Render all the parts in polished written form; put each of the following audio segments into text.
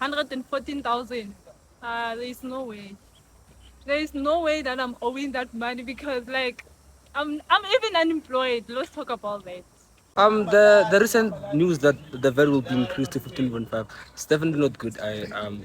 114,000. There is no way. There is no way that I'm owing that money because like I'm even unemployed. Let's talk about that. The recent news that the VAT will be increased to 15.5 is definitely not good.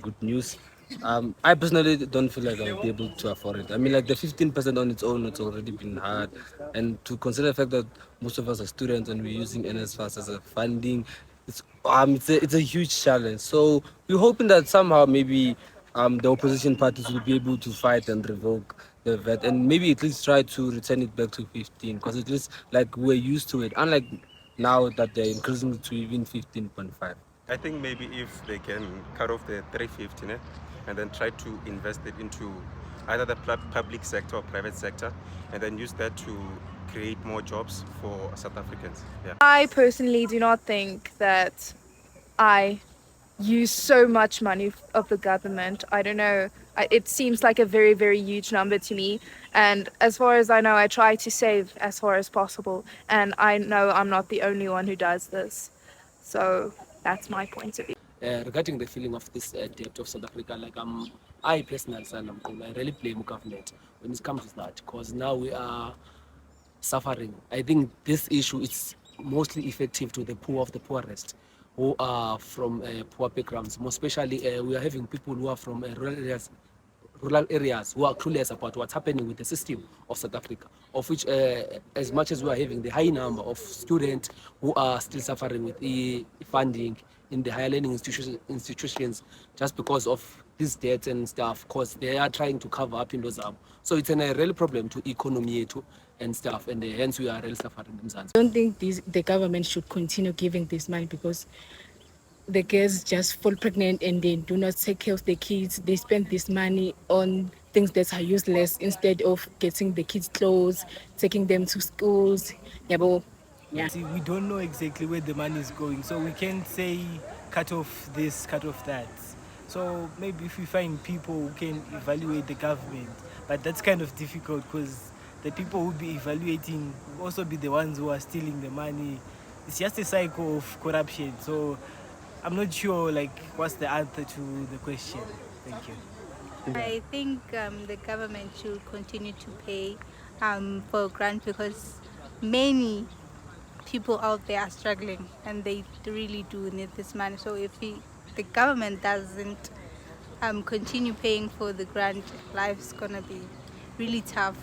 Good news. I personally don't feel like I'll be able to afford it. I mean, like the 15% on its own, it's already been hard, and to consider the fact that most of us are students and we're using NSFAS as a funding, it's a huge challenge. So we're hoping that somehow maybe the opposition parties will be able to fight and revoke the VAT and maybe at least try to return it back to 15 because at least like we're used to it. Unlike now that they're increasing it to even 15.5. I think maybe if they can cut off the 350 and then try to invest it into either the public sector or private sector and then use that to create more jobs for South Africans. Yeah. I personally do not think that I use so much money of the government. I don't know. It seems like a very, very huge number to me. And as far as I know, I try to save as far as possible. And I know I'm not the only one who does this. So that's my point of view. Regarding the feeling of this debt of South Africa, like I personally, I really blame government when it comes to that, because now we are suffering. I think this issue is mostly effective to the poor of the poorest, who are from poor backgrounds. More especially, we are having people who are from rural areas who are clueless about what's happening with the system of South Africa, of which as much as we are having the high number of students who are still suffering with the funding in the higher learning institutions just because of these debts and stuff, because they are trying to cover up in those up. So it's a real problem to economy too and stuff, and hence we are really suffering in Zanzibar. I don't think the government should continue giving this money because the girls just fall pregnant and they do not take care of the kids. They spend this money on things that are useless instead of getting the kids clothes, taking them to schools. Yeah, but yeah. See, we don't know exactly where the money is going, so we can't say cut off this, cut off that. So maybe if we find people who can evaluate the government, but that's kind of difficult because the people who be evaluating will also be the ones who are stealing the money. It's just a cycle of corruption. So I'm not sure like what's the answer to the question. Thank you. I think the government should continue to pay for grant because many people out there are struggling and they really do need this money. So if the government doesn't continue paying for the grant, life's gonna be really tough.